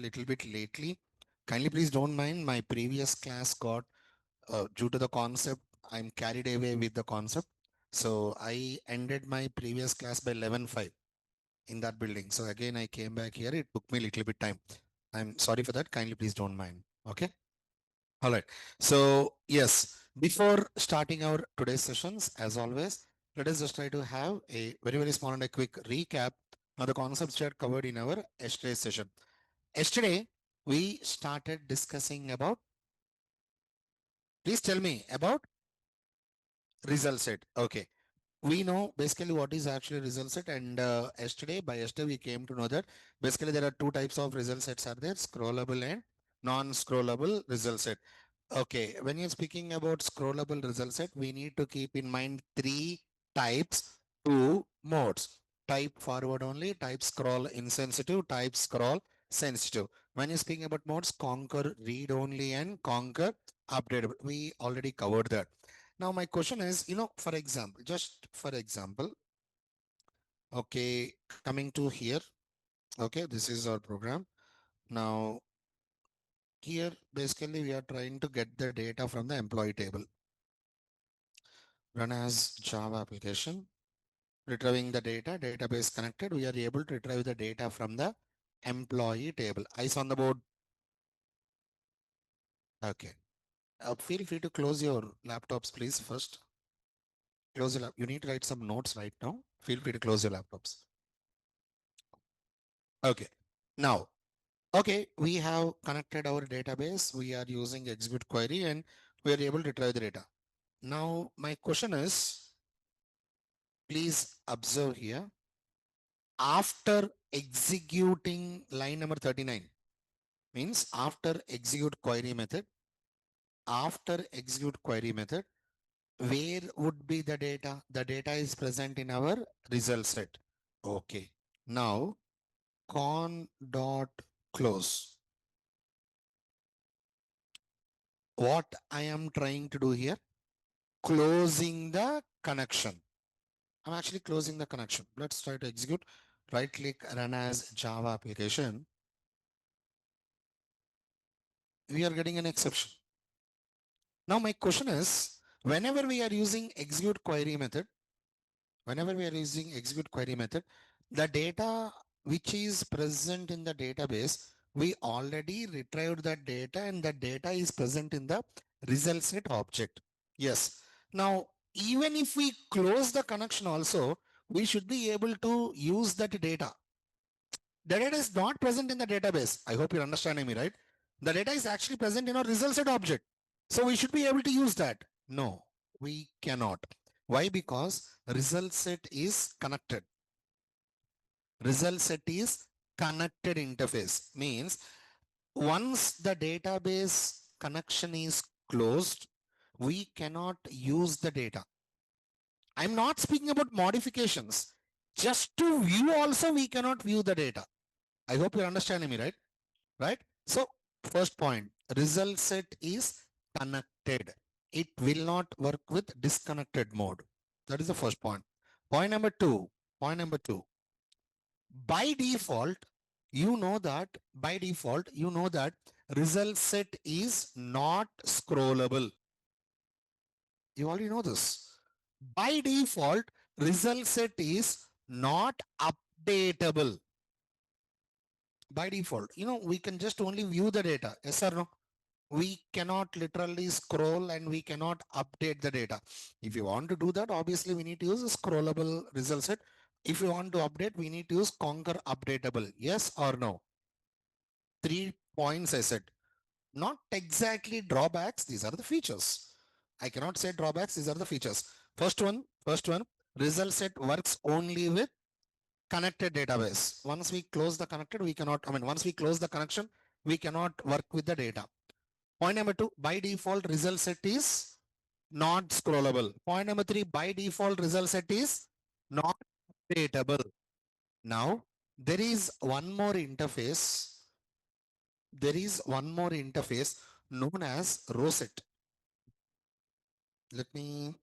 little bit lately. Kindly please don't mind. My previous class got, due to the concept, I'm carried away with the concept. So I ended my previous class by 11:05 in that building. So again, I came back here. It took me a little bit time. I'm sorry for that. Kindly please don't mind. Okay. All right. So yes, before starting our today's sessions, as always, let us just try to have a very, very small and a quick recap of the concepts that covered in our yesterday's session. Yesterday, we started discussing about, please tell me about result set. Okay. We know basically what is actually result set, and yesterday we came to know that basically there are two types of result sets are there: scrollable and non-scrollable result set. Okay, when you're speaking about scrollable result set, we need to keep in mind three types, two modes: type forward only, type scroll insensitive, type scroll sensitive. When you're speaking about modes, conquer read only and conquer updatable. We already covered that. Now my question is, for example, just for example, okay, coming to here, okay, this is our program. Now here, basically we are trying to get the data from the employee table. Run as Java application, retrieving the data, database connected. We are able to retrieve the data from the employee table. Eyes on the board. Okay. Feel free to close your laptops, please. First, close your you need to write some notes right now. Feel free to close your laptops. Okay. Now, okay, we have connected our database. We are using execute query and we are able to retrieve the data. Now, my question is, please observe here. After executing line number 39, means after execute query method, where would be the data? The data is present in our result set. Okay. Now, con dot close. What I am trying to do here, closing the connection. I'm actually closing the connection. Let's try to execute. Right click, run as Java application. We are getting an exception. Now my question is, whenever we are using execute query method, the data which is present in the database, we already retrieved that data and the data is present in the result set object. Yes. Now, even if we close the connection also, we should be able to use that data. The data is not present in the database. I hope you're understanding me, right? The data is actually present in our result set object. So we should be able to use that. No, we cannot. Why? Because result set is connected. Result set is connected interface. Means once the database connection is closed, we cannot use the data. I'm not speaking about modifications. Just to view also, we cannot view the data. I hope you're understanding me, right? Right? So first point, result set is connected. It will not work with disconnected mode. That is the first point. Point number two, by default, you know that result set is not scrollable. You already know this. By default, result set is not updatable. By default, we can just only view the data. Yes or no? We cannot literally scroll and we cannot update the data. If you want to do that, obviously we need to use a scrollable result set. If you want to update, we need to use conquer updatable. Yes or no? 3 points I said. Not exactly drawbacks. These are the features. I cannot say drawbacks. These are the features. First one, result set works only with connected database. Once we close the connected, once we close the connection, we cannot work with the data. Point number two, by default result set is not scrollable. Point number three, by default result set is not updatable. Now, there is one more interface. Known as Rosette. Let me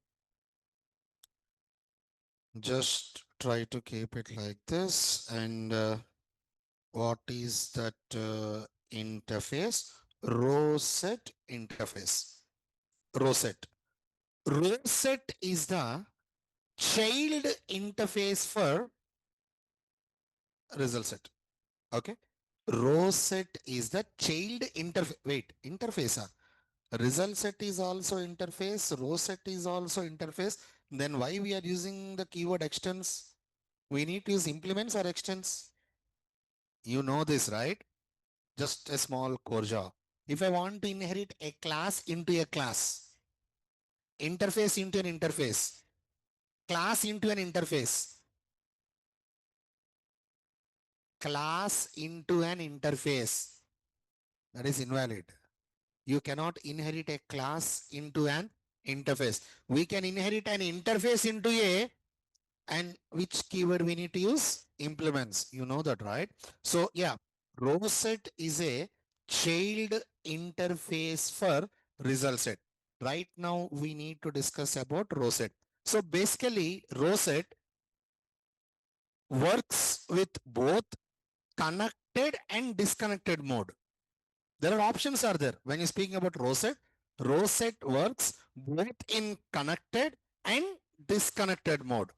just try to keep it like this and What is that interface? Rosette interface. Rosette. Rosette is the child interface for result set. Okay. Rosette is the child interface. Wait, interface. Result set is also interface. Rosette is also interface. Then why we are using the keyword extends? We need to use implements or extends. You know this, right? Just a small core job. If I want to inherit a class into a class, interface into an interface, class into an interface, class into an interface, that is invalid. You cannot inherit a class into an interface. We can inherit an interface into a, and which keyword we need to use? Implements. You know that, right? So yeah, Rosette is a child interface for result set. Right now we need to discuss about Rosette. So basically Rosette works with both connected and disconnected mode. There are options are there. When you're speaking about Rosette, Rosette works both in connected and disconnected mode.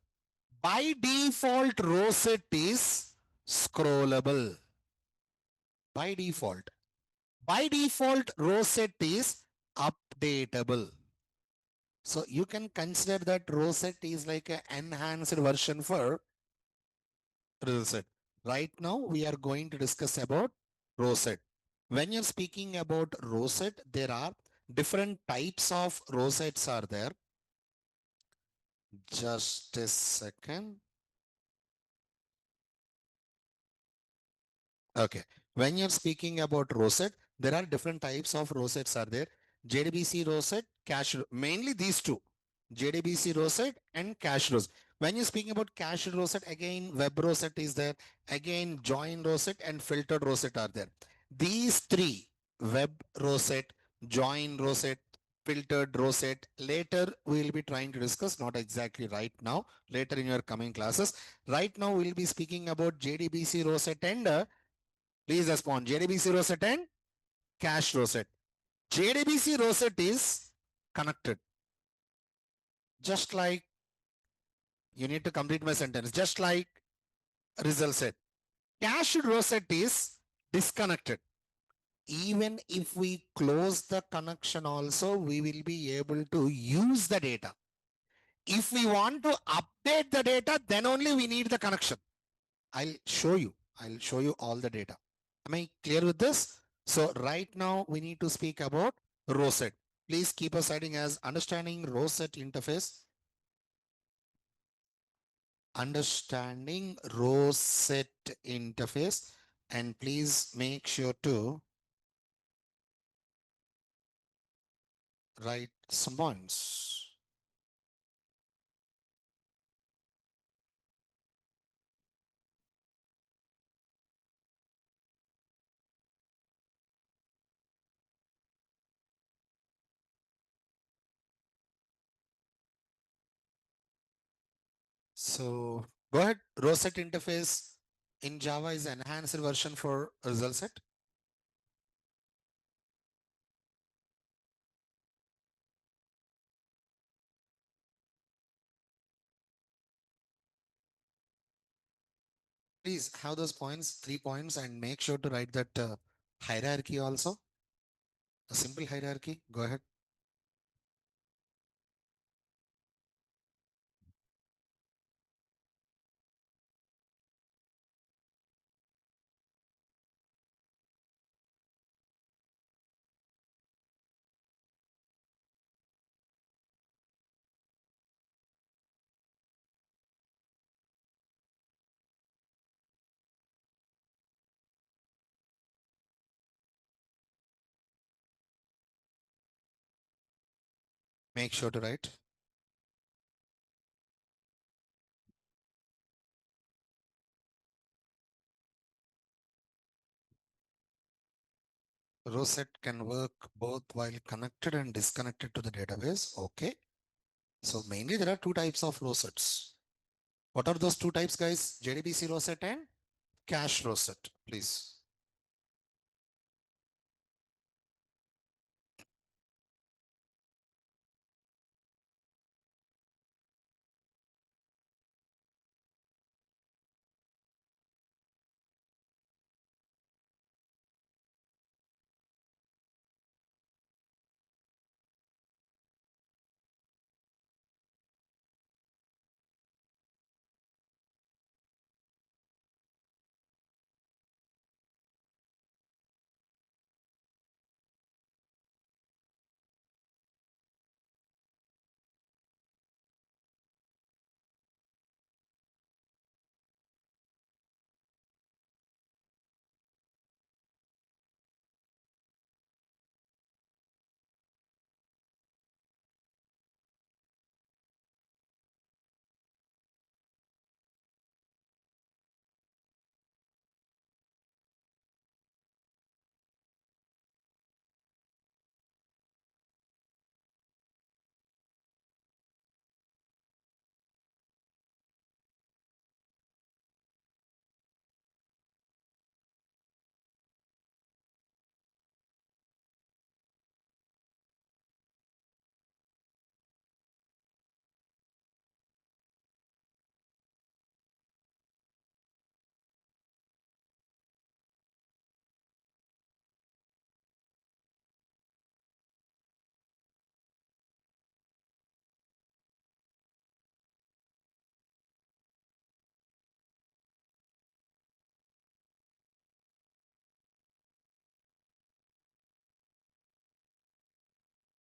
By default, Rosette is scrollable. By default. By default, Rosette is updatable. So you can consider that Rosette is like an enhanced version for Rosette. Right now, we are going to discuss about Rosette. When you're speaking about Rosette, there are different types of Rosettes are there. Just a second. Okay. When you're speaking about Rosette, there are different types of Rosettes are there. JDBC Rosette, Cache, mainly these two. JDBC Rosette and Cache Rosette. When you're speaking about Cache Rosette, again, Web Rosette is there. Again, Join Rosette and Filtered Rosette are there. These three, Web Rosette, Join Rosette, Filtered Rosette, later we will be trying to discuss, not exactly right now, later in your coming classes. Right now, we'll be speaking about JDBC Rosette and please respond. JDBC Rosette and Cache Rosette. JDBC Rosette is connected. Just like, you need to complete my sentence, just like result set. Cached Rosette is disconnected. Even if we close the connection also, we will be able to use the data. If we want to update the data, then only we need the connection. I'll show you. I'll show you all the data. Am I clear with this? So right now we need to speak about Rosette. Please keep us citing as understanding Rosette interface. Understanding Rosette interface, and please make sure to write some points. So go ahead. Rosette interface in Java is enhanced version for result set. Please have those points, 3 points, and make sure to write that hierarchy also. A simple hierarchy. Go ahead. Make sure to write. Rosette can work both while connected and disconnected to the database. Okay. So mainly there are two types of Rosettes. What are those two types, guys? JDBC Rosette and cache row set, please.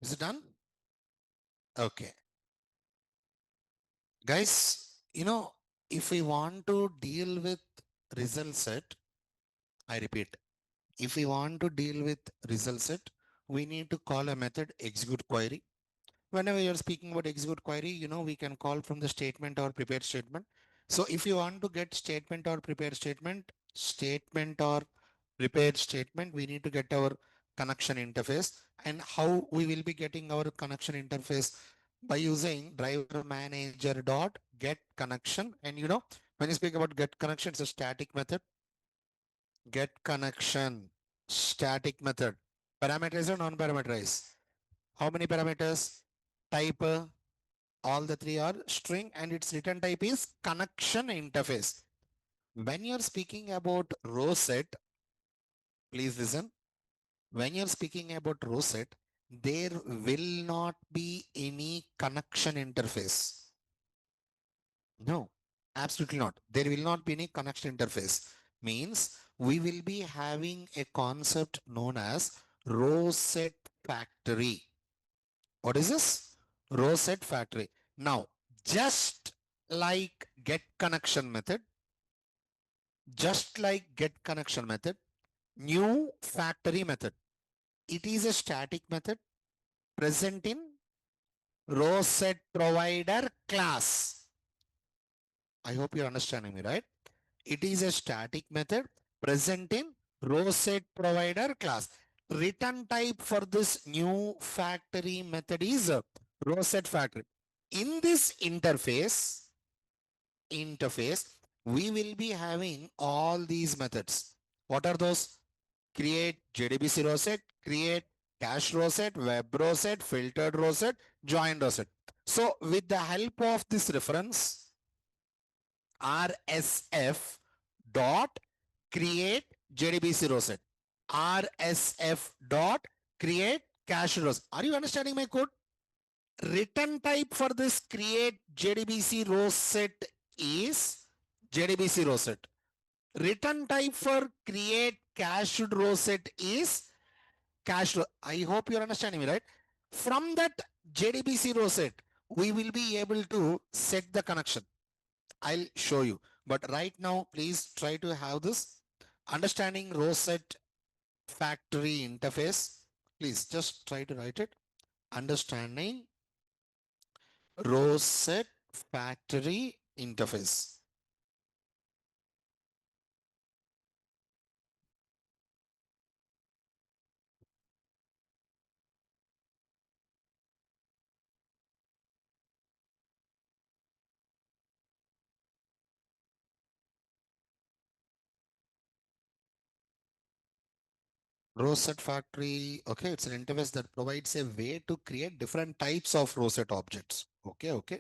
Is it done? Okay. Guys, if we want to deal with result set, I repeat, if we want to deal with result set, we need to call a method execute query. Whenever you're speaking about execute query, we can call from the statement or prepared statement. So if you want to get statement or prepared statement, we need to get our connection interface. And how we will be getting our connection interface? By using driver manager dot get connection. And when you speak about get connection, it's a static method. Get connection, static method. Parameterize or non-parameterize? How many parameters? Type, all the three are string, and its return type is connection interface. When you're speaking about row set, please listen. When you're speaking about row set, there will not be any connection interface. No, absolutely not. There will not be any connection interface. Means we will be having a concept known as row set factory. What is this? Row set factory. Now, just like get connection method, new factory method. It is a static method present in row set provider class. I hope you're understanding me, right? It is a static method present in row set provider class. Return type for this new factory method is a row set factory. In this interface, we will be having all these methods. What are those? Create JDBC row set, create cache row set, web row set, filtered row set, join row set. So with the help of this reference, RSF dot create JDBC row set, RSF dot create cache rows. Are you understanding my code? Return type for this create JDBC row set is JDBC row set. Return type for create cached row set is cache row. I hope you're understanding me, right? From that JDBC row set, we will be able to set the connection. I'll show you. But right now, please try to have this understanding row set factory interface. Please just try to write it. Understanding row set factory interface. Rosette Factory, okay, it's an interface that provides a way to create different types of Rosette objects. Okay, okay.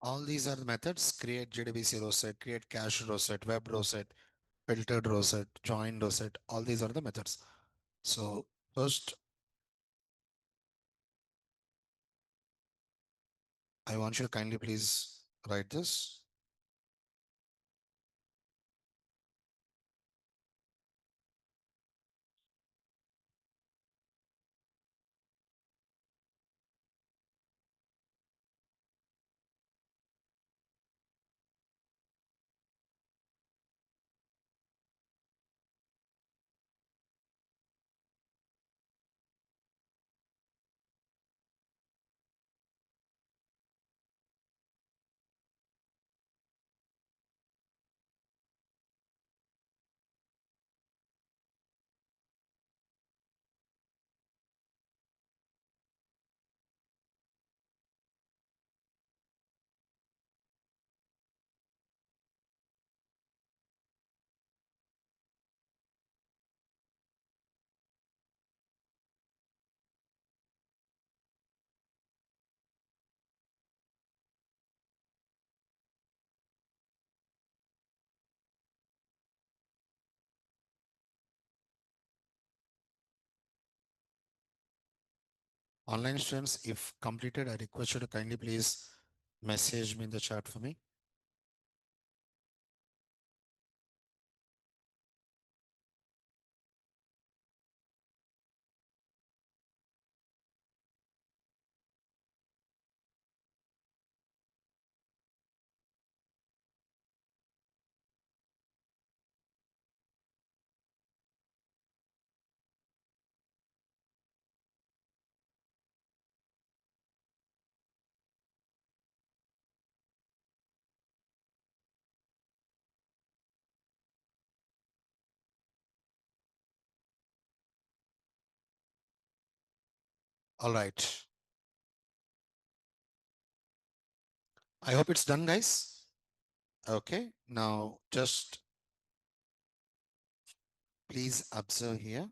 All these are the methods: create JDBC Rosette, create cache Rosette, web Rosette, filtered Rosette, join Rosette. All these are the methods. So first, I want you to kindly please write this. Online students, if completed, I request you to kindly please message me in the chat for me. All right. I hope it's done, guys. Okay. Now just please observe here.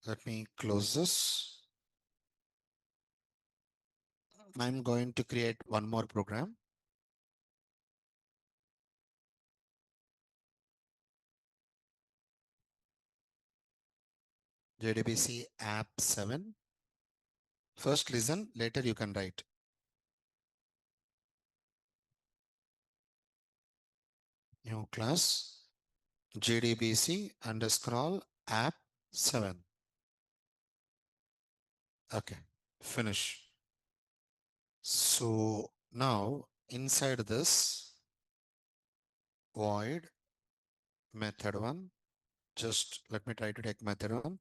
Let me close this. I'm going to create one more program. JDBC app 7. First listen, later you can write. New class JDBC underscore app 7. Okay, finish. So now inside this void method 1, just let me try to take method 1.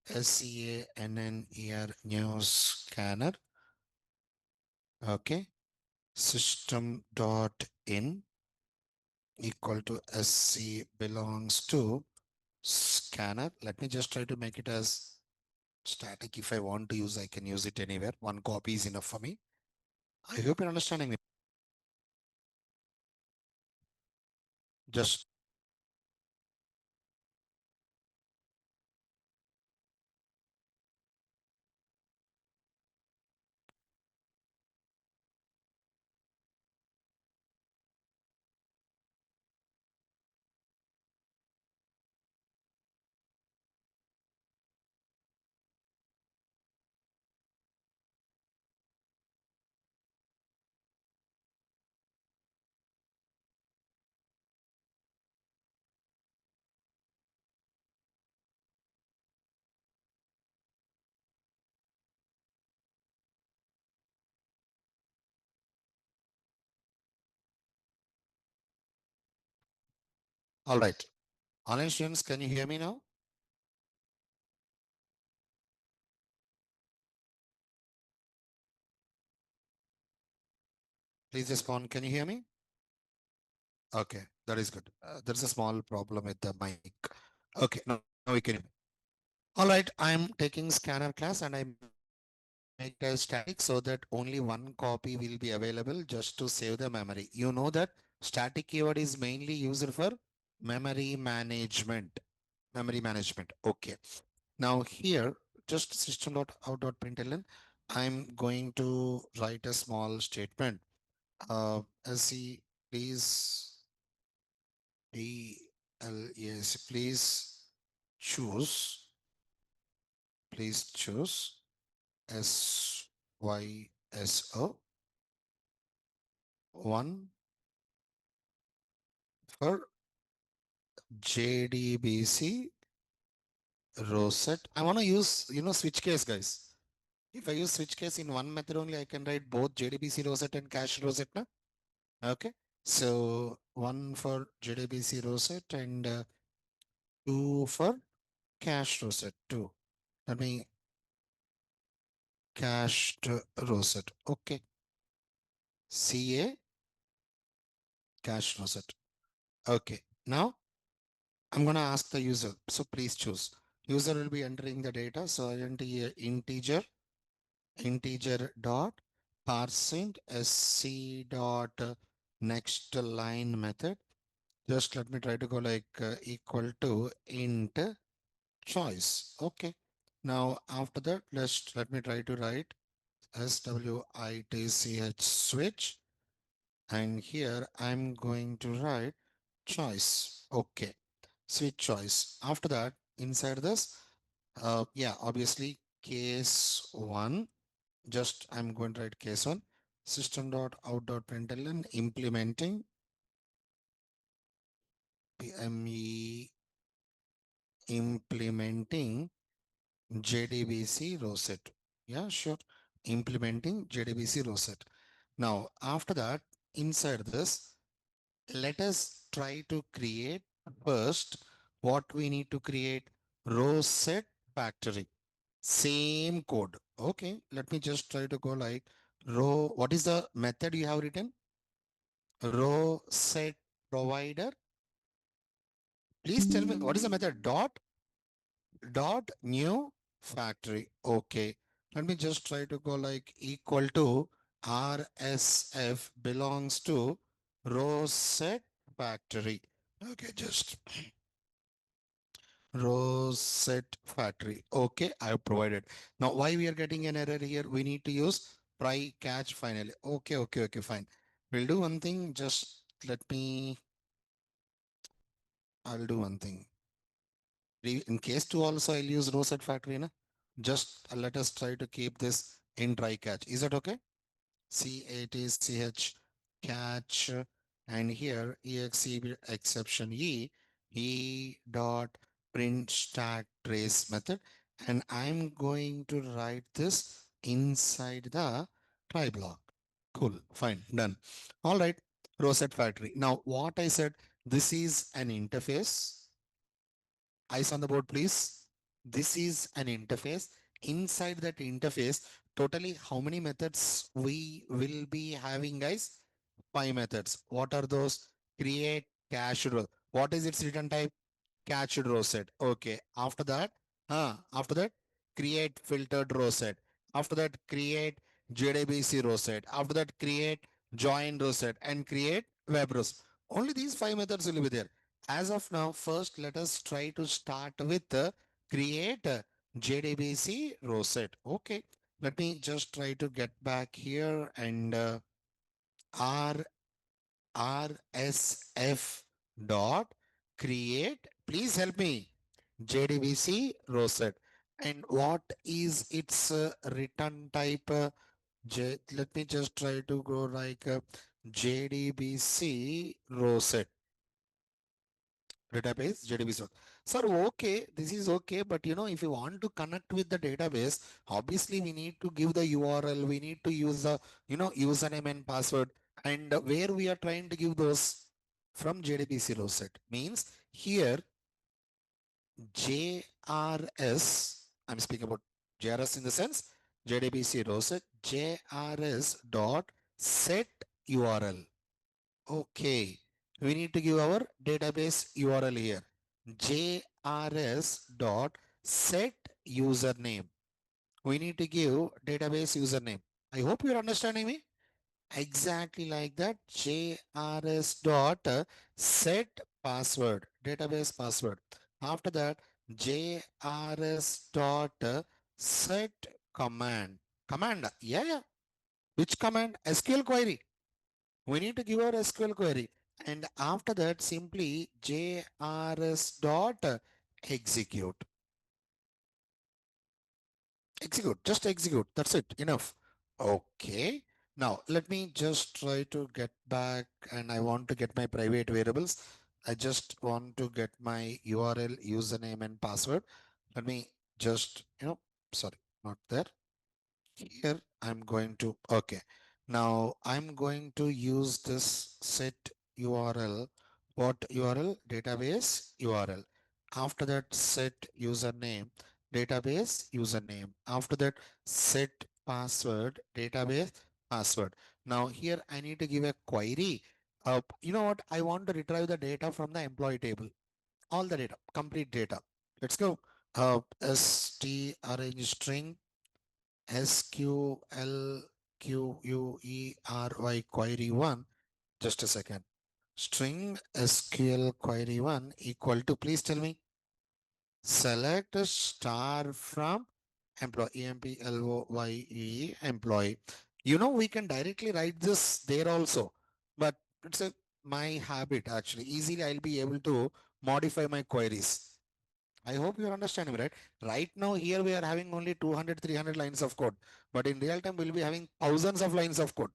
SCANNER new scanner. Okay. System dot in equal to SC belongs to scanner. Let me just try to make it as static. If I want to use, I can use it anywhere. One copy is enough for me. I hope you're understanding me. Just all right. Online students, can you hear me now? Please respond. Can you hear me? Okay, that is good. There's a small problem with the mic. Okay, now we can hear me. All right, I'm taking scanner class and I make it as static so that only one copy will be available just to save the memory. You know that static keyword is mainly used for memory management. Memory management. Okay. Now here, just system.out.println, I'm going to write a small statement. SC, please, yes, please choose SYSO one for JDBC Rosette. I want to use, switch case, guys. If I use switch case in one method only, I can write both JDBC Rosette and cache Rosette. Na? Okay. So one for JDBC Rosette and two for cache Rosette. Two. Let me cached Rosette. Okay. CA cache Rosette. Okay. Now I'm going to ask the user. So please choose. User will be entering the data. So I enter here integer dot parseInt sc dot next line method. Just let me try to go like equal to int choice. Okay. Now after that, let me try to write switch switch, and here I'm going to write choice. Okay. Switch choice. After that, inside this, yeah, obviously case one. Just I'm going to write case one. System.out.println implementing PME implementing JDBC Rosette. Yeah, sure. Implementing JDBC Rosette. Now, after that, inside this, let us try to create first what we need to create Rosette factory. Same code. Okay, let me just try to go like row. What is the method you have written? Row set provider. Please tell me what is the method? Dot new factory. Okay. Let me just try to go like equal to RSF belongs to row set factory. Okay, just row set factory. Okay, I have provided. Now, why we are getting an error here? We need to use try catch finally. Okay, fine. We'll do one thing. Just let me, I'll do one thing. In case two also, I'll use row set factory. Na? Just let us try to keep this in try catch. Is that okay? CATCH catch and here exe exception e dot print stack trace method, and I'm going to write this inside the try block. Cool, fine, done. All right, row set factory. Now what I said, this is an interface. Eyes on the board, please. This is an interface. Inside that interface, totally how many methods we will be having, guys? Five methods. What are those? Create, cached row. What is its return type? Cached row set. Okay. After that, create filtered row set. After that, create JDBC row set. After that, create join row set and create web rows. Only these five methods will be there. As of now, first let us try to start with create JDBC row set. Okay. Let me just try to get back here and R RSF dot create. Please help me. JDBC rosette. And what is its return type? Let me just try to go like JDBC rosette database JDBC. Sir, okay, this is okay, but if you want to connect with the database, obviously we need to give the URL, we need to use the username and password, and where we are trying to give those from JDBC rosette means here JRS. I'm speaking about JRS in the sense JDBC rosette JRS dot set URL. Okay, we need to give our database URL here. JRS dot set username. We need to give database username. I hope you're understanding me. Exactly like that. JRS dot set password, database password. After that, JRS dot set command. Command. Yeah. Which command? SQL query. We need to give our SQL query. And after that, simply JRS dot execute. Execute, just execute. That's it, enough. Okay. Now, let me just try to get back and I want to get my private variables. I just want to get my URL, username and password. Let me just, sorry, not there. Here I'm going to, okay. Now I'm going to use this set URL. What URL? Database URL. After that, set username, database username. After that, set password, database password. Now here I need to give a query. You know what? I want to retrieve the data from the employee table. All the data, complete data. Let's go. String string SQLQUERY query 1. Just a second. String SQL query 1 equal to, please tell me, select a star from employee, employee, employee. We can directly write this there also, but it's my habit actually. Easily I'll be able to modify my queries. I hope you're understanding me, right? Right now, here we are having only 200, 300 lines of code, but in real time, we'll be having thousands of lines of code.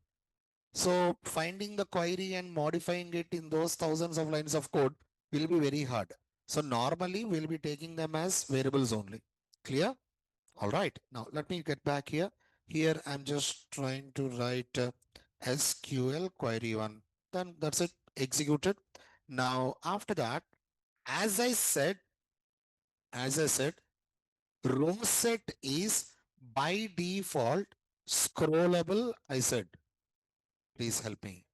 So finding the query and modifying it in those thousands of lines of code will be very hard. So normally, we'll be taking them as variables only. Clear? All right. Now, let me get back here. Here, I'm just trying to write SQL query 1. Then that's it. Executed. Now, after that, as I said, as I said, row set is by default scrollable. I said, please help me.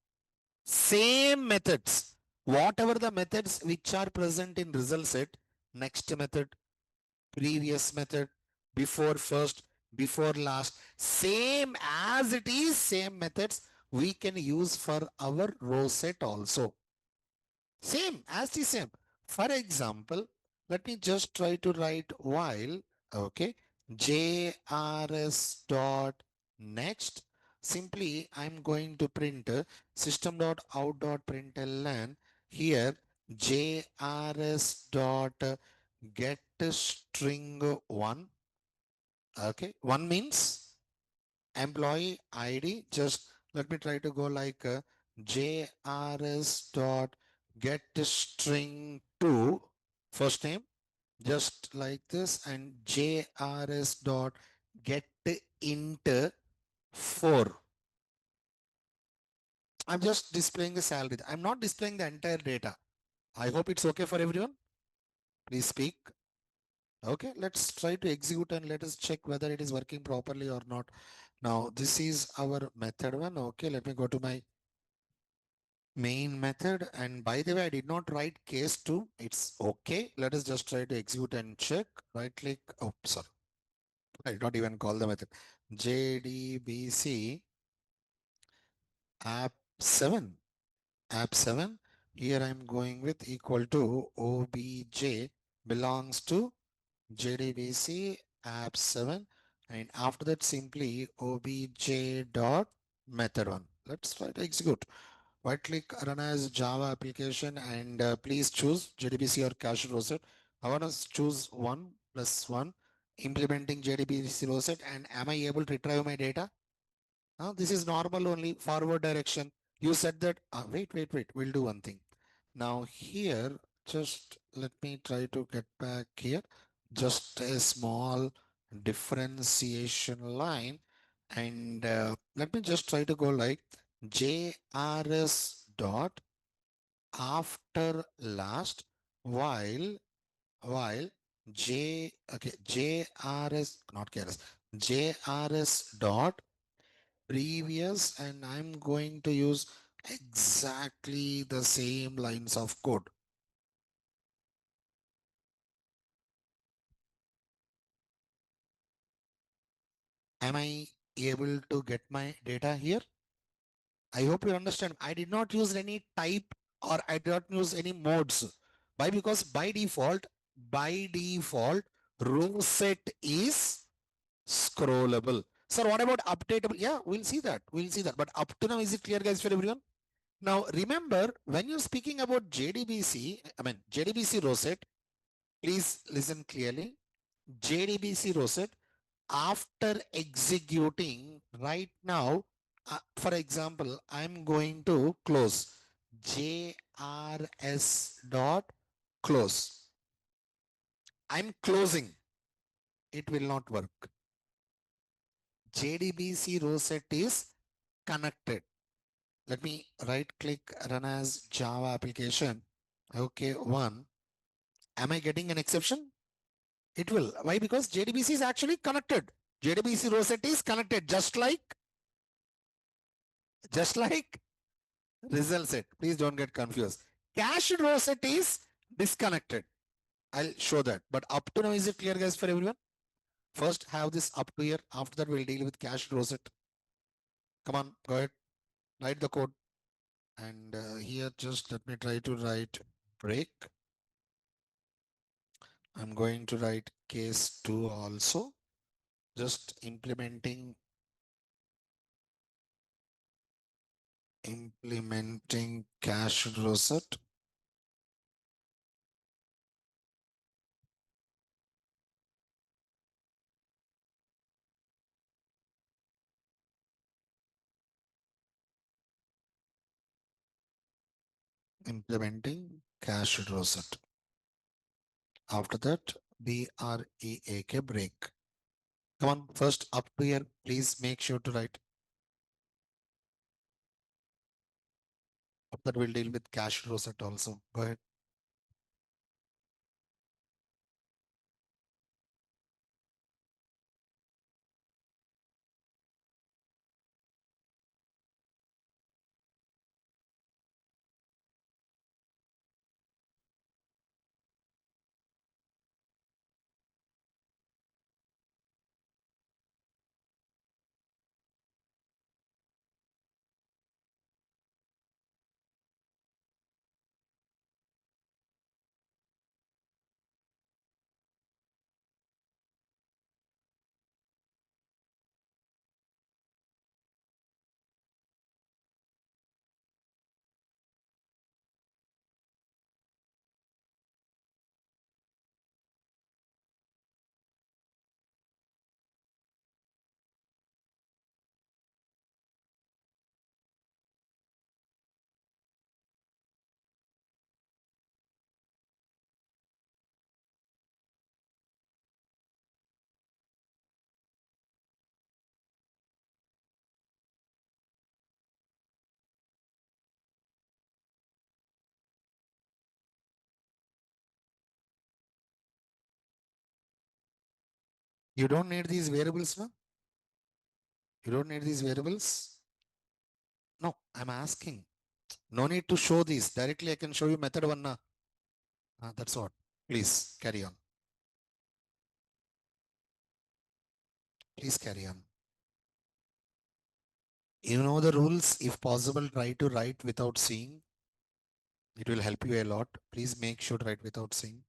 Same methods, whatever the methods which are present in result set, next method, previous method, before first, before last, same as it is, same methods we can use for our row set also. Same as the same. For example, let me just try to write while, okay, JRS dot next. Simply, I'm going to print system dot out dot println here JRS dot get string one. Okay, one means employee ID. Just let me try to go like JRS dot get string 2 first name, just like this, and JRS dot get int 4. I'm just displaying the salary. I'm not displaying the entire data. I hope it's okay for everyone. Please speak. Okay, let's try to execute and let us check whether it is working properly or not. Now, this is our method one. Okay, let me go to my main method. And by the way, I did not write case 2. It's okay. Let us just try to execute and check. Right click. Oh, sorry. I did not even call the method. JDBC app 7. App 7. Here I'm going with equal to obj belongs to JDBC app 7. And after that, simply obj dot method 1. Let's try to execute. Right click, run as Java application, and please choose JDBC or cache rosette. I want to choose 1 plus 1, implementing JDBC rosette. And am I able to retrieve my data? This is normal only, forward direction. You said that, wait, we'll do one thing. Now here, just let me try to get back here. Just a small differentiation line. And let me just try to go like JRS dot after last while JRS, not KRS, JRS dot previous, and I'm going to use exactly the same lines of code. Am I able to get my data here? I hope you understand. I did not use any type or I did not use any modes. Why? Because by default, row set is scrollable. Sir, what about updatable? Yeah, we'll see that. We'll see that. But up to now, is it clear, guys, for everyone? Now, remember, when you're speaking about JDBC, JDBC row set, please listen clearly. JDBC row set, after executing right now, for example, I'm going to close JRS dot close. I'm closing. It will not work. JDBC row set is connected. Let me right click, run as Java application. Okay, 1. Am I getting an exception? It will. Why? Because JDBC is actually connected. JDBC row set is connected, just like result set. Please don't get confused. Cached row set is disconnected. I'll show that. But up to now, is it clear, guys, for everyone? First, have this up to here. After that, we'll deal with cached row set. Come on, go ahead. Write the code. And here, just let me try to write break. I'm going to write case 2 also. Just implementing cached row set. Implementing cached row set. After that, BREAK break. Come on, first up to here, please make sure to write. After that, we'll deal with cached row set also. Go ahead. You don't need these variables now? You don't need these variables? No, I'm asking. No need to show this. Directly I can show you method one. That's what. Please carry on. Please carry on. You know the rules. If possible, try to write without seeing. It will help you a lot. Please make sure to write without seeing.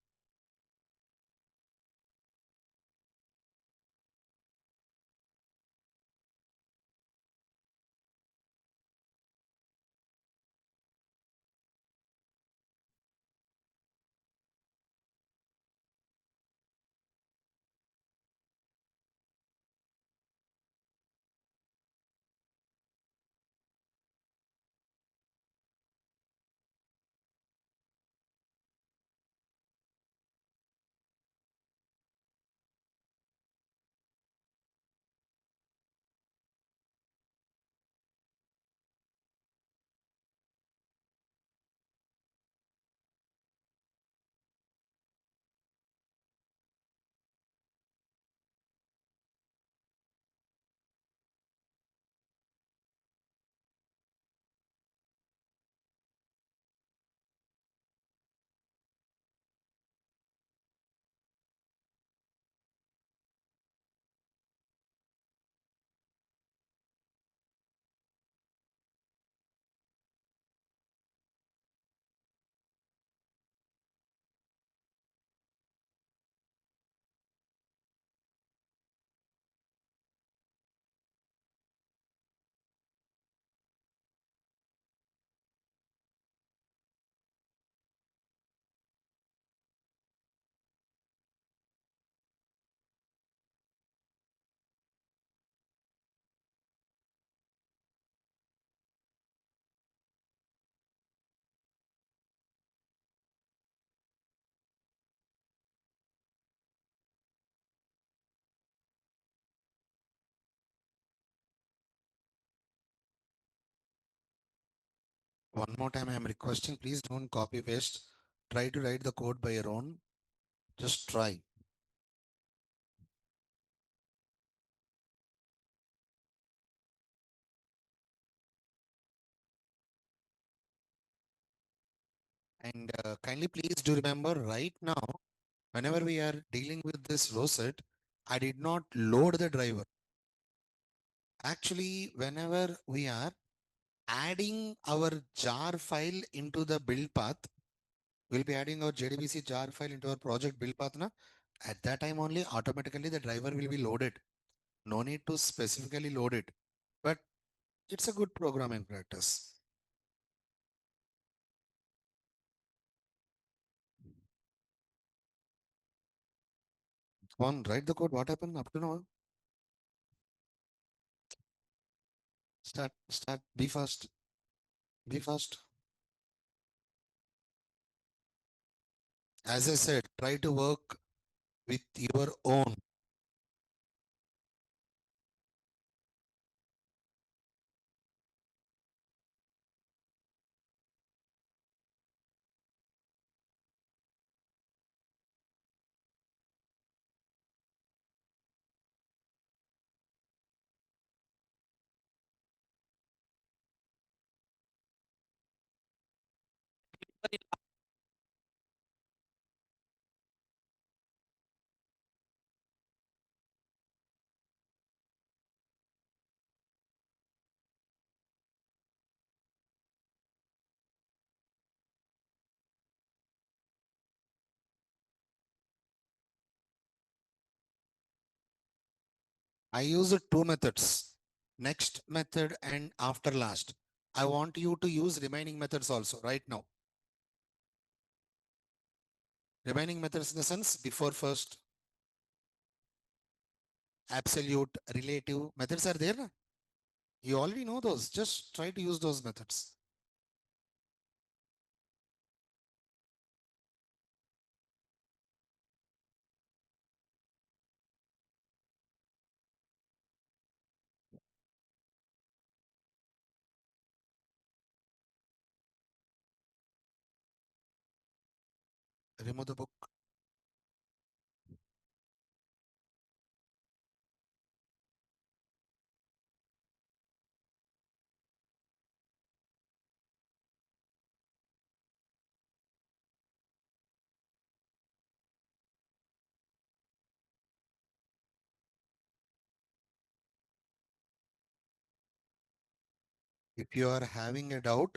One more time, I am requesting, please don't copy paste. Try to write the code by your own. Just try. And kindly please do remember right now, whenever we are dealing with this row set, I did not load the driver. Actually, whenever we are adding our jar file into the build path, we'll be adding our JDBC jar file into our project build path. Na? At that time only, automatically the driver will be loaded. No need to specifically load it. But it's a good programming practice. Come on, write the code. What happened up to now? Start. Be fast. Be fast. As I said, try to work with your own. I use two methods. Next method and after last. I want you to use remaining methods also right now. Remaining methods in the sense before first, absolute, relative methods are there. Na? You already know those. Just try to use those methods. Remove the book. If you are having a doubt,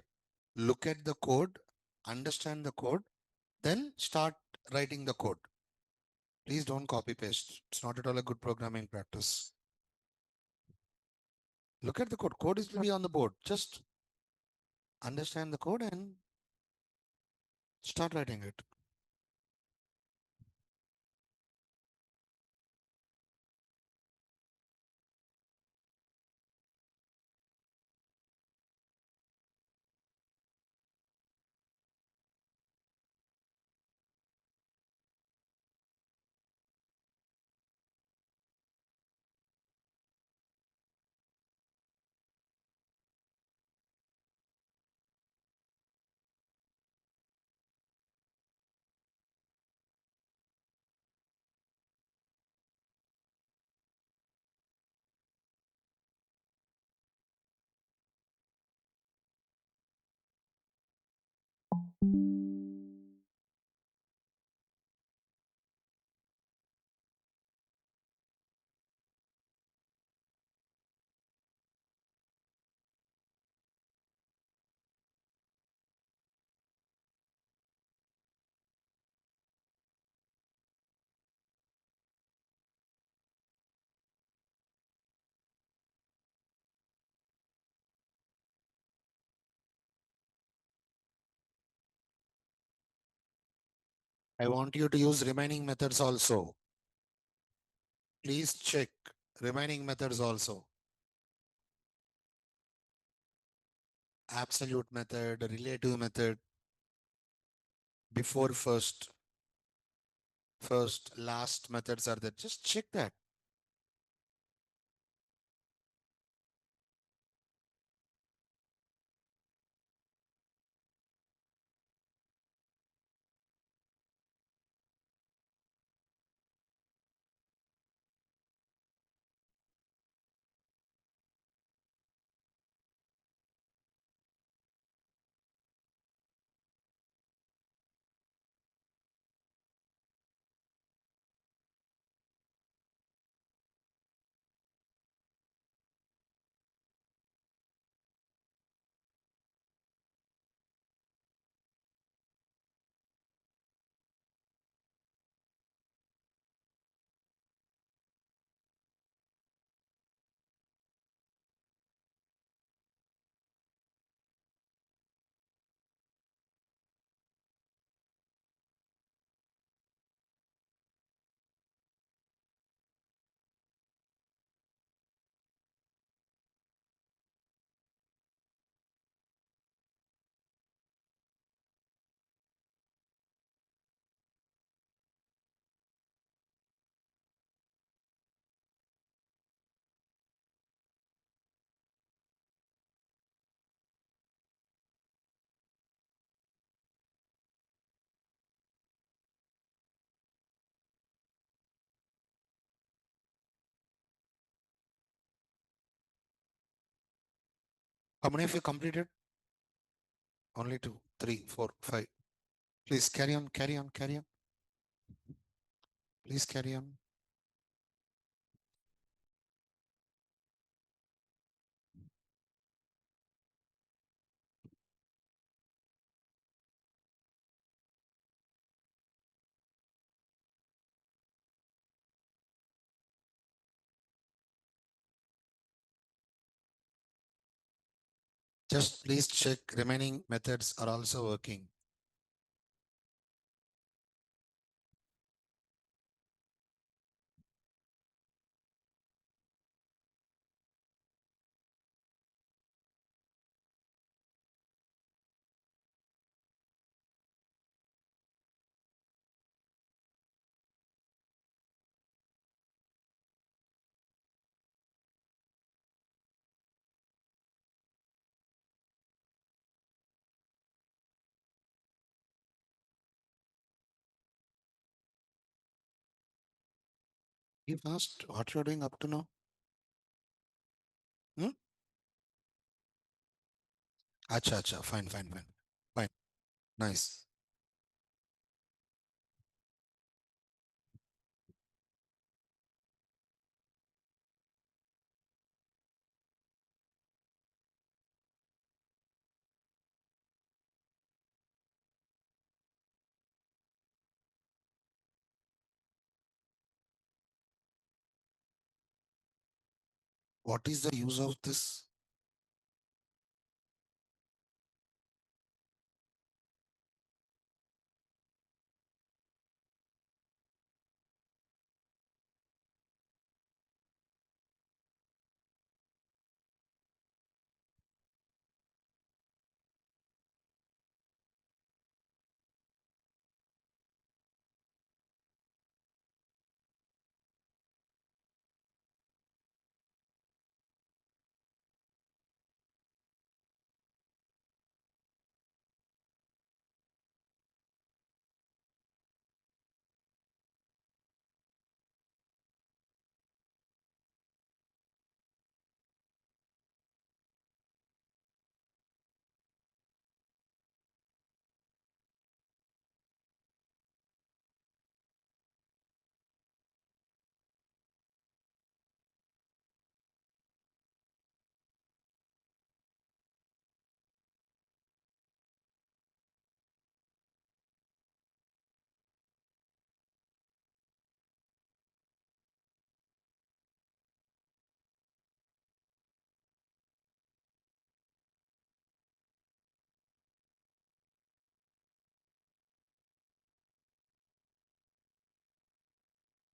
look at the code, understand the code, then start writing the code. Please don't copy paste. It's not at all a good programming practice. Look at the code. Code is will be on the board. Just understand the code and start writing it. I want you to use remaining methods also. Please check remaining methods also. Absolute method, relative method, before first, last methods are there. Just check that. How many of you completed? Only two, three, four, five. Please carry on, carry on, carry on. Please carry on. Just please check remaining methods are also working. You asked what you're doing up to now? Hmm? Acha, acha. Fine, fine, fine. Fine. Nice. What is the use of this?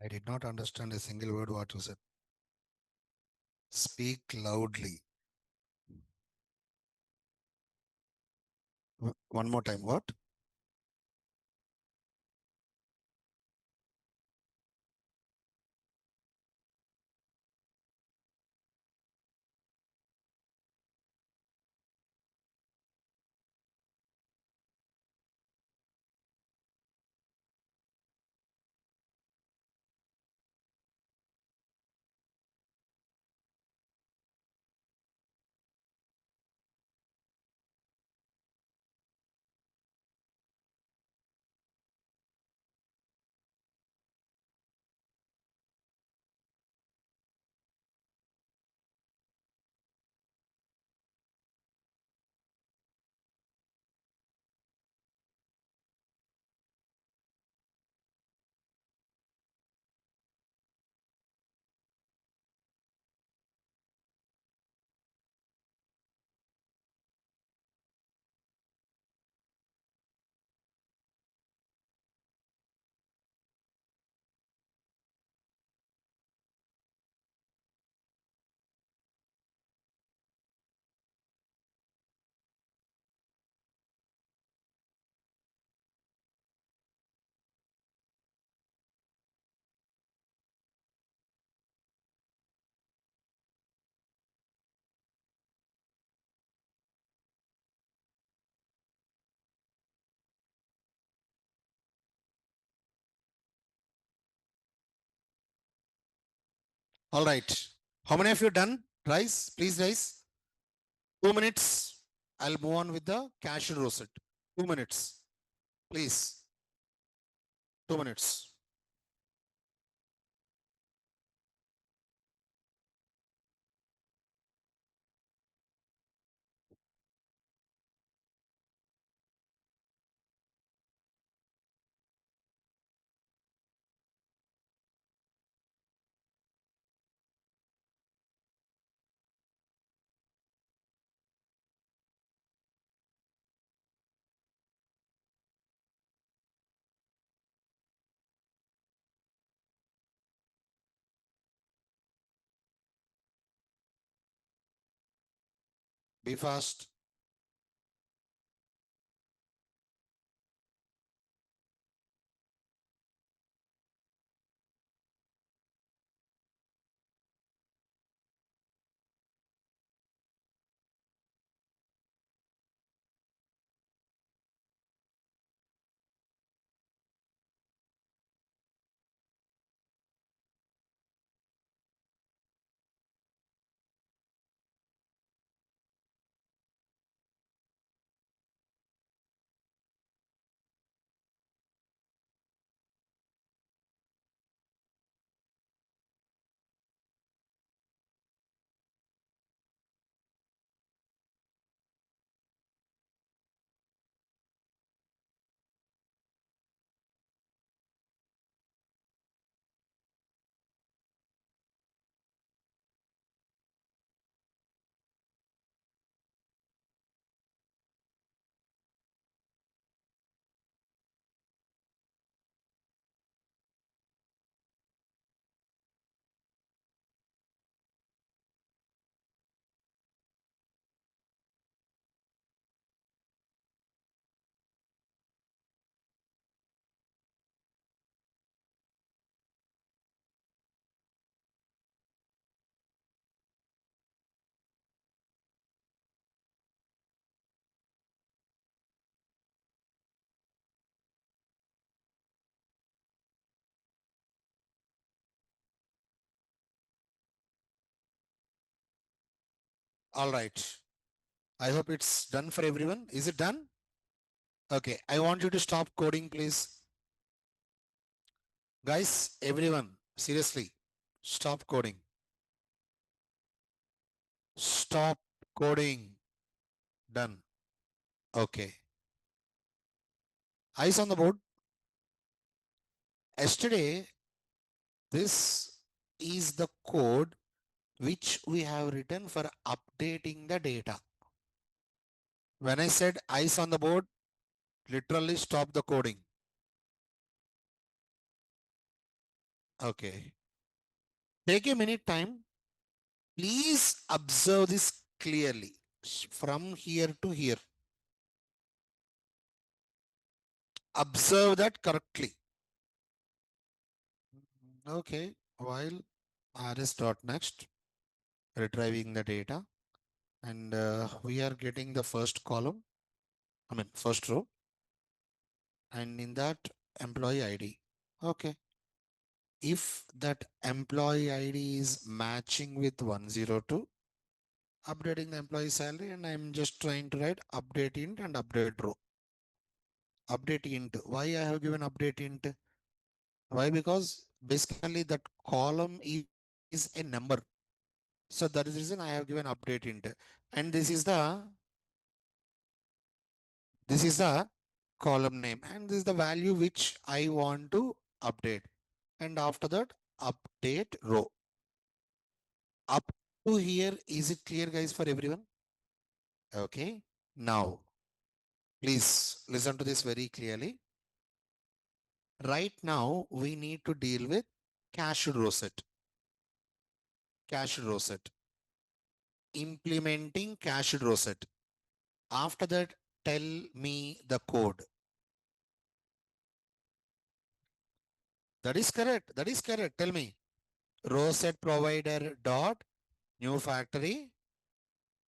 I did not understand a single word what you said. Speak loudly. One more time. What? All right. How many of you done? Rise. Please rise. 2 minutes. I'll move on with the cashew roset. 2 minutes. Please. 2 minutes. Be fast. All right. I hope it's done for everyone. Is it done? Okay. I want you to stop coding, please. Guys, everyone, seriously, stop coding. Stop coding. Done. Okay. Eyes on the board. Yesterday, this is the code which we have written for updating the data. When I said eyes on the board, literally stop the coding. Okay. Take a minute time. Please observe this clearly from here to here. Observe that correctly. Okay. While rs dot next retrieving the data, and we are getting the first column, first row, and in that employee ID. Okay. If that employee ID is matching with 102, updating the employee salary, and I'm just trying to write update int and update row. Update int. Why I have given update int? Why? Because basically that column is a number. So that is the reason I have given update int. And this is the column name, and this is the value which I want to update. And after that, update row. Up to here, is it clear, guys, for everyone? Okay. Now, please listen to this very clearly. Right now, we need to deal with cached row set. Cached row set. Implementing cached row set. After that, tell me the code. That is correct. That is correct. Tell me. Row set provider dot new factory.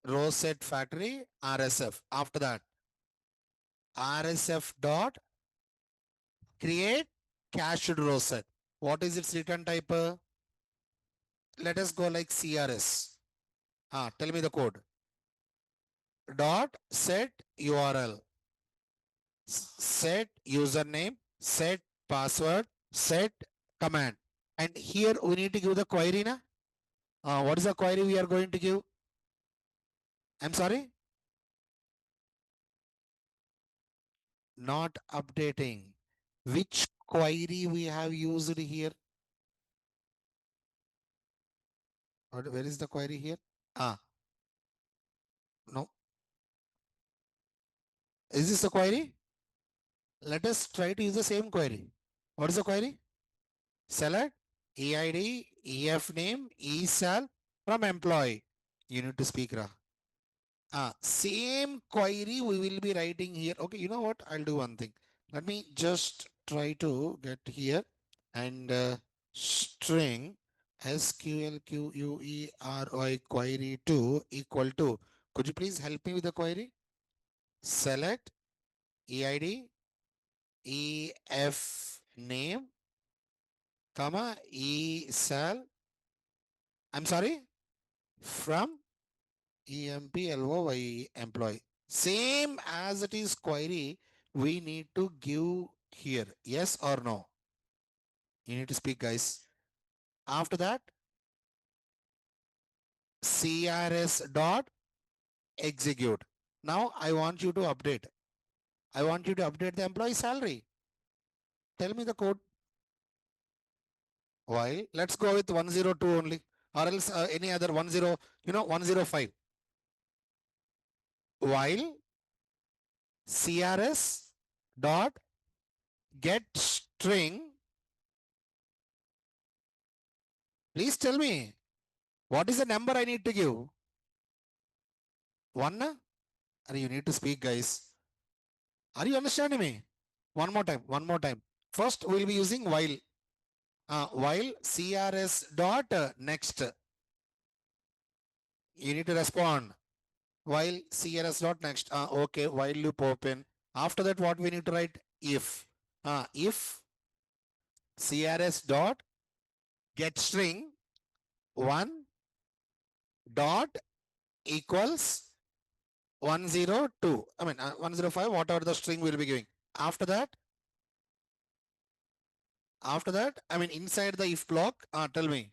Row set factory RSF. After that, RSF dot create cached row set. What is its return type? Let us go like CRS. Tell me the code. Dot set URL. Set username. Set password. Set command. And here we need to give the query. What is the query we are going to give? I'm sorry? Not updating. Which query we have used here? Where is the query here? No. Is this the query? Let us try to use the same query. What is the query? Select EID, EF name, ESAL from employee. You need to speak, Ra. Same query we will be writing here. Okay, you know what? I'll do one thing. Let me just try to get here and string SQLQUERY query 2 equal to. Could you please help me with the query? Select EID, EF name, comma, ESAL. I'm sorry, from EMPLOY employee. Same as it is query, we need to give here. Yes or no? You need to speak, guys. After that, CRS dot execute. Now I want you to update. I want you to update the employee salary. Tell me the code. Why? Let's go with 102 only, or else any other 105. While CRS dot get string. Please tell me, what is the number I need to give? One? Or you need to speak, guys. Are you understanding me? One more time. One more time. First, we'll be using while. While CRS dot next. You need to respond. While CRS dot next. Okay. While loop open. After that, what we need to write? If. If CRS dot get string 1 dot equals 102. I mean 105, whatever the string will be giving. After that, I mean inside the if block, tell me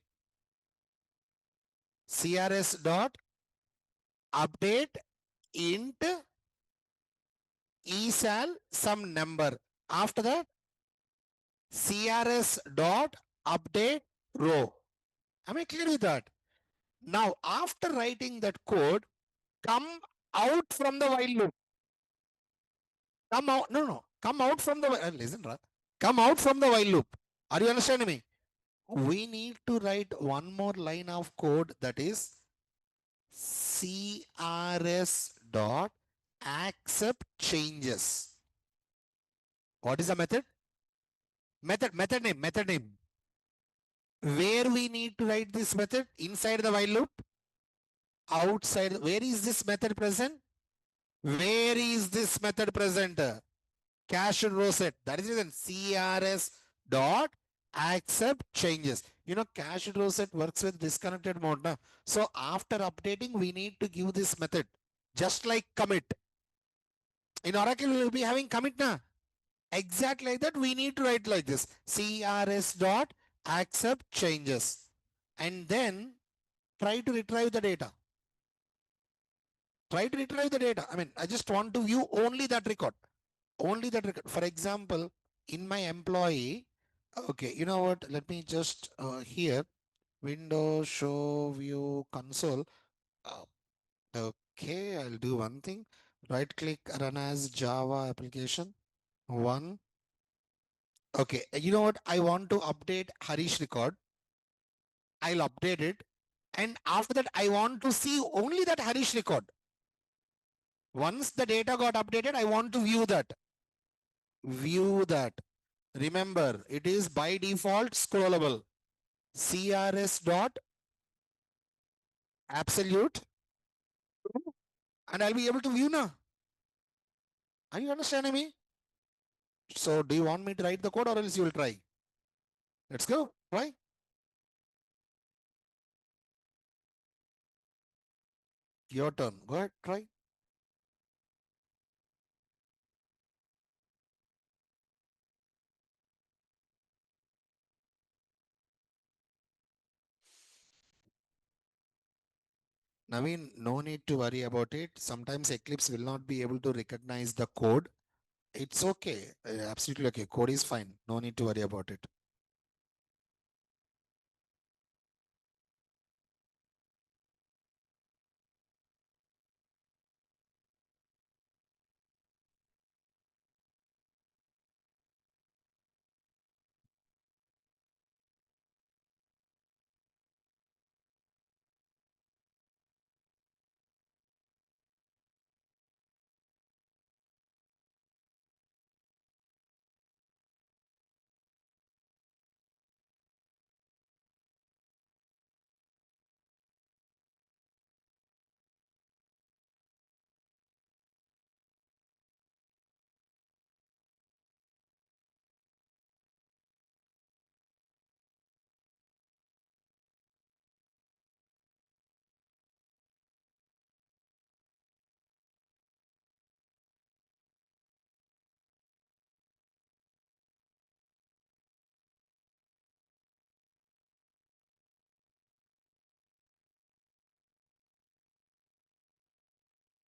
CRS dot update int esal some number. After that, CRS dot update row. Am I clear with that? Now, after writing that code, come out from the while loop. Come out, no. Come out from the, listen, come out from the while loop. Are you understanding me? We need to write one more line of code, that is CRS dot accept changes. What is the method? Method name. Where we need to write this method? Inside the while loop? Outside. Where is this method present? Where is this method present? Cached row set. That is reason CRS dot accept changes. You know, cached row set works with disconnected mode. Na? So after updating, we need to give this method. Just like commit. In Oracle, we will be having commit na. Exactly like that, we need to write like this. CRS dot accept changes. And then try to retrieve the data. Try to retrieve the data. I mean, I just want to view only that record. Only that record. For example, in my employee, okay, you know what? Let me just here, Windows show view console. Uh, okay, I'll do one thing. Right click, run as Java application. One. Okay, you know what? I want to update Harish record. I'll update it. And after that, I want to see only that Harish record. Once the data got updated, I want to view that. View that. Remember, it is by default scrollable. CRS dot absolute, and I'll be able to view now. Are you understanding me? So do you want me to write the code or else you will try? Let's go. Try. Your turn. Go ahead. Try. Naveen, no need to worry about it. Sometimes Eclipse will not be able to recognize the code. It's okay. Absolutely okay. Code is fine. No need to worry about it.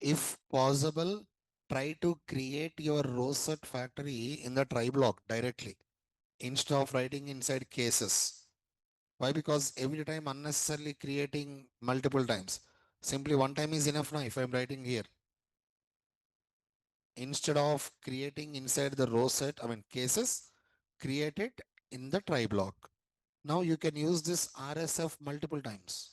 If possible, try to create your row set factory in the try block directly instead of writing inside cases. Why? Because every time unnecessarily creating multiple times. Simply one time is enough now if I'm writing here. Instead of creating inside the row set, I mean cases, create it in the try block. Now you can use this RSF multiple times.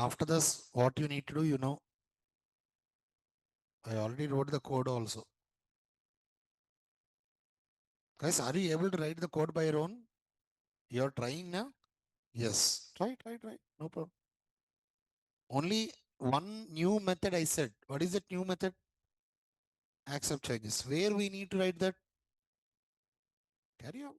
After this, what you need to do, I already wrote the code also. Guys, are you able to write the code by your own? You're trying now? Yes. Try. No problem. Only one new method I said. What is that new method? Accept changes. Where we need to write that? Carry on.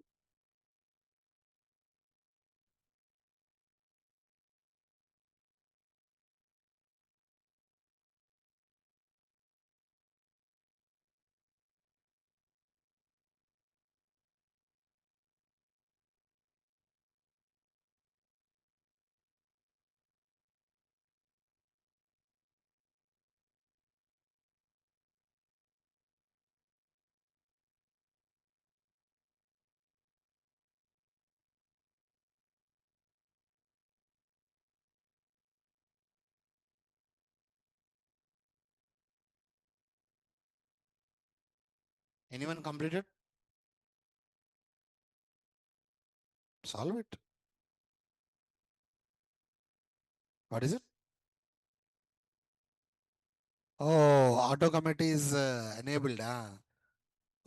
Anyone completed? Solve it. What is it? Oh, auto commit is enabled.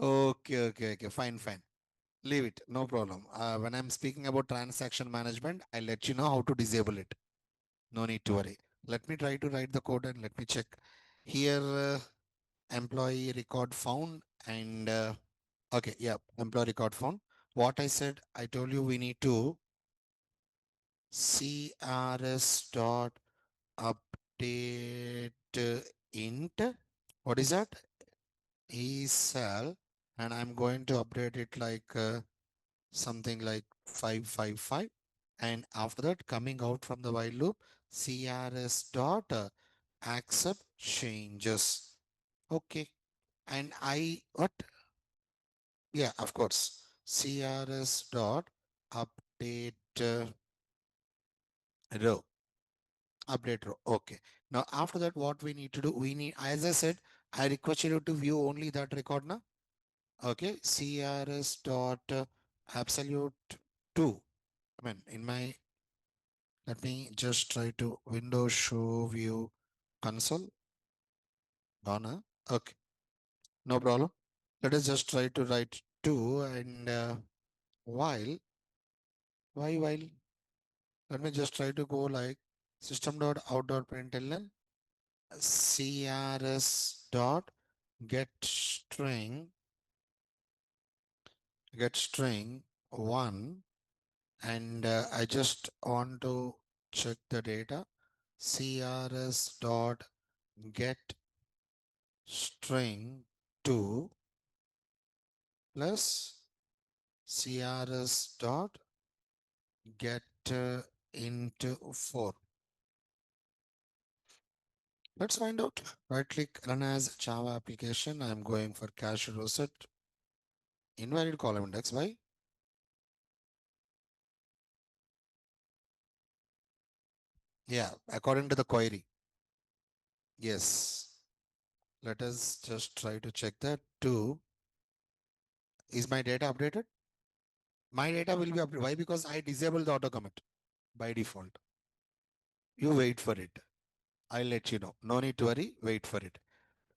Okay. Fine. Leave it. No problem. When I'm speaking about transaction management, I'll let you know how to disable it. No need to worry. Let me try to write the code and let me check. Here, employee record found and okay, yeah, employee record found. What I said, I told you we need to CRS dot update int. What is that? Cell, and I'm going to update it like something like 555. And after that, coming out from the while loop, CRS dot accept changes. Okay. And what? Yeah, of course. CRS dot update row. Update row. Okay. Now, after that, what we need to do, as I said, I request you to view only that record now. Okay. CRS dot absolute 2. I mean, let me just try to Windows show view console. Donna. Okay. No problem. Let us just try to write 2 and while, while, let me just try to go like system dot out dot println crs dot get string 1 and I just want to check the data crs dot get string 2 plus crs dot get into 4. Let's find out. Right click run as Java application. I'm going for cache reset. Invalid column index. Why? Yeah, according to the query. Yes. Let us just try to check that too. Is my data updated? My data will be updated. Why? Because I disable the auto commit by default. You wait for it. I'll let you know. No need to worry. Wait for it.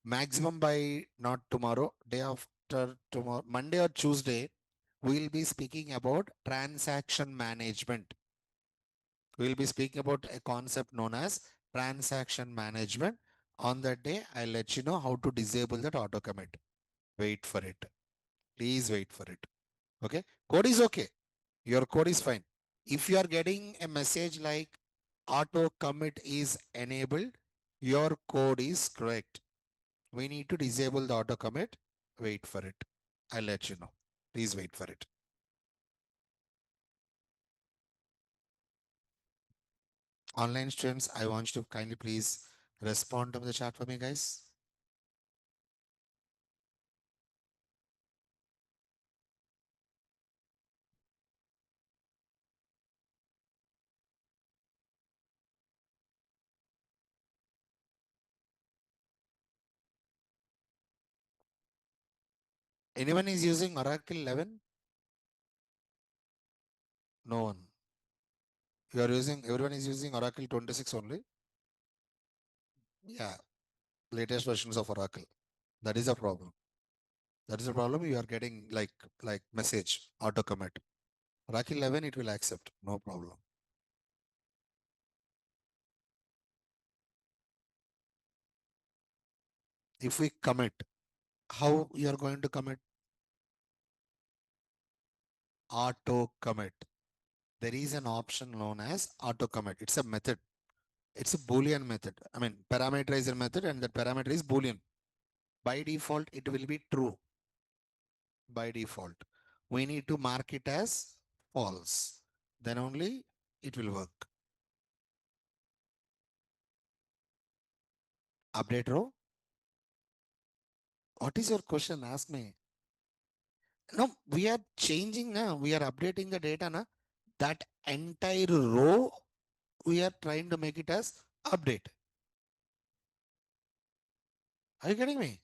Maximum by not tomorrow, day after tomorrow, Monday or Tuesday, we'll be speaking about transaction management. We'll be speaking about a concept known as transaction management. On that day, I'll let you know how to disable that auto commit. Wait for it. Please wait for it. Okay. Code is okay. Your code is fine. If you are getting a message like auto commit is enabled, your code is correct. We need to disable the auto commit. Wait for it. I'll let you know. Please wait for it. Online students, I want you to kindly please respond to the chat for me, guys. Anyone is using Oracle 11? No one. You are using, everyone is using Oracle 26 only. Yeah, latest versions of Oracle. That is a problem. That is a problem. You are getting like message auto commit. Oracle 11 it will accept, no problem. If we commit, how you are going to commit? Auto commit. There is an option known as auto commit. It's a method. It's a Boolean method. I mean, parameterizer method, and that parameter is Boolean. By default, it will be true. By default, we need to mark it as false. Then only it will work. Update row. What is your question? Ask me. No, we are changing now. We are updating the data now. That entire row, we are trying to make it as update. Are you getting me?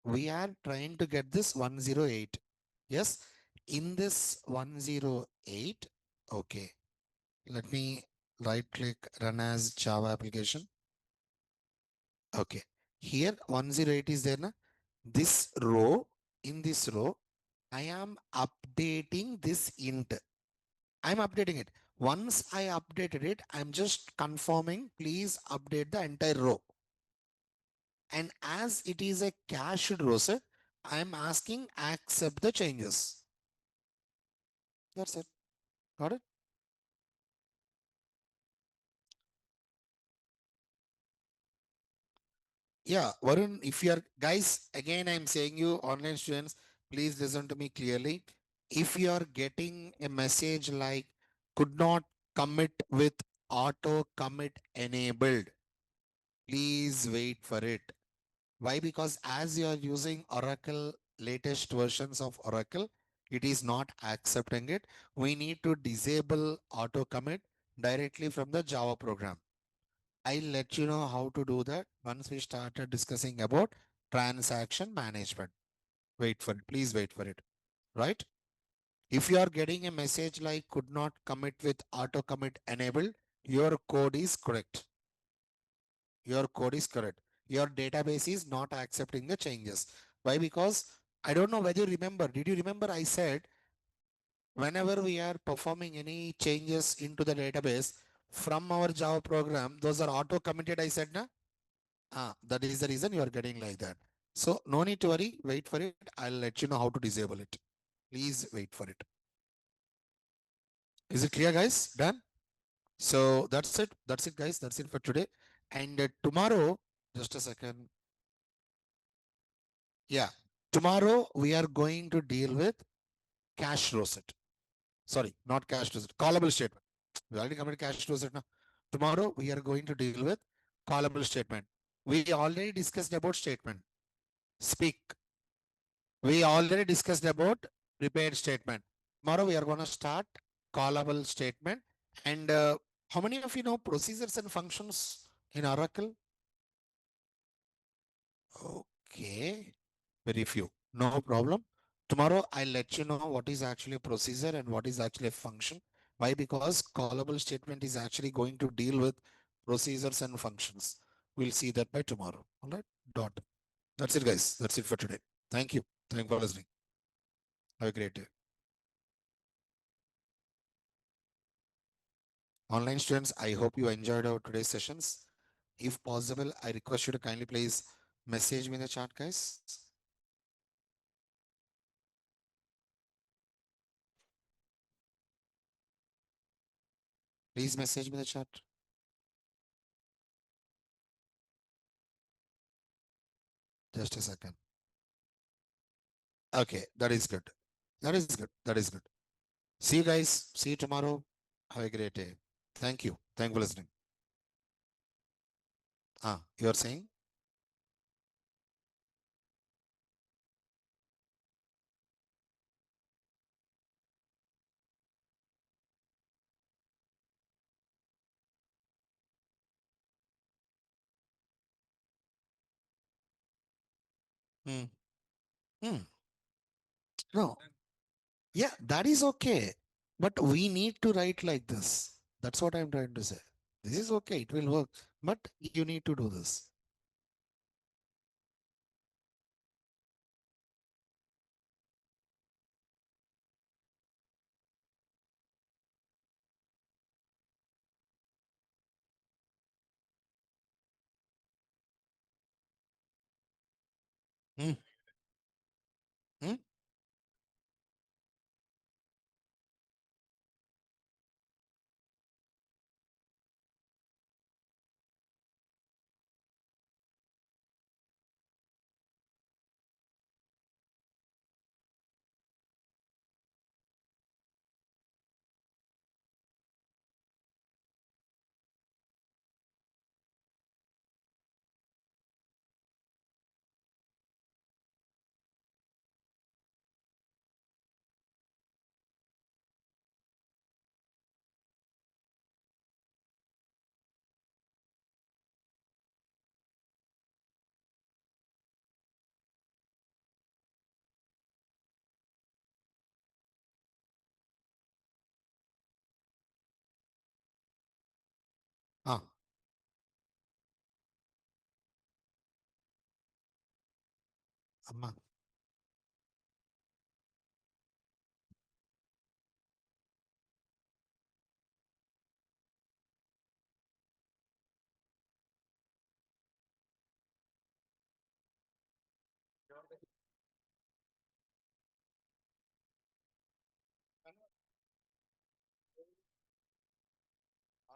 We are trying to get this 108. Yes. In this 108, okay. Let me right click run as Java application. Okay. Here 108 is there. Na? This row, in this row, I am updating this int. I'm updating it. Once I updated it, I'm just confirming, please update the entire row. And as it is a cached row set, I'm asking accept the changes. That's it. Got it? Yeah, Varun, if you are guys, again, I'm saying you online students, please listen to me clearly. If you are getting a message like could not commit with auto commit enabled, please wait for it. Why? Because as you are using Oracle latest versions of Oracle, it is not accepting it. We need to disable auto commit directly from the Java program. I'll let you know how to do that once we started discussing about transaction management. Wait for it. Please wait for it. Right? If you are getting a message like could not commit with auto commit enabled, your code is correct. Your code is correct. Your database is not accepting the changes. Why? Because I don't know whether you remember. Did you remember I said whenever we are performing any changes into the database from our Java program, those are auto committed, I said, na? That is the reason you are getting like that. So no need to worry. Wait for it. I'll let you know how to disable it. Please wait for it. Is it clear, guys? Done? So that's it. That's it, guys. That's it for today. And tomorrow, just a second. Yeah. Tomorrow we are going to deal with cache rosette. Sorry, not cache rosette. Callable statement. We already covered cache rosette now. Tomorrow we are going to deal with callable statement. We already discussed about statement. Speak. We already discussed about prepared statement. Tomorrow we are going to start callable statement. And how many of you know procedures and functions in Oracle? Okay, very few. No problem. Tomorrow I'll let you know what is actually a procedure and what is actually a function. Why? Because callable statement is actually going to deal with procedures and functions. We'll see that by tomorrow. All right. Dot. That's it, guys. That's it for today. Thank you. Thank you for listening. Have a great day. Online students, I hope you enjoyed our today's sessions. If possible, I request you to kindly please message me in the chat, guys. Please message me in the chat. Just a second. Okay, that is good. That is good. That is good. See you guys. See you tomorrow. Have a great day. Thank you. Thank you for listening. You are saying? Hmm. Hmm. No. Yeah, that is okay. But we need to write like this. That's what I'm trying to say. This is okay, it will work, but you need to do this. Hmm. Hmm? Ah, Amma.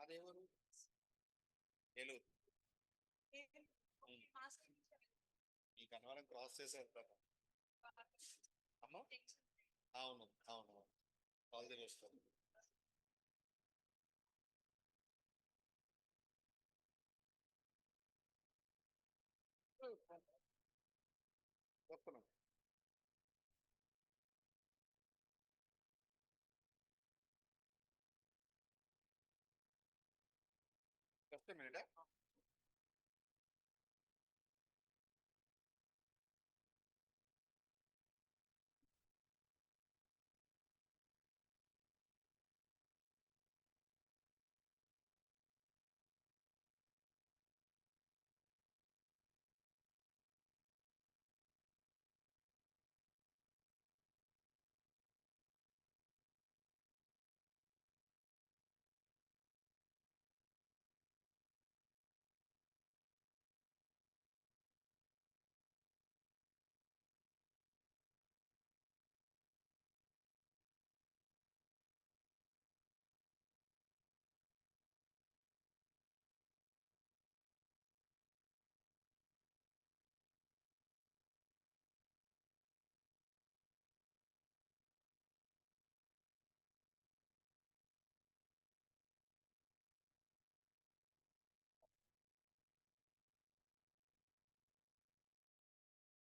అదెవరు? Eluru. ఈ Gannavaram cross చేసే వెళ్తాను. అమ్మ? అవును, అవును. All the best. చెప్తున్నాను. Just a minute.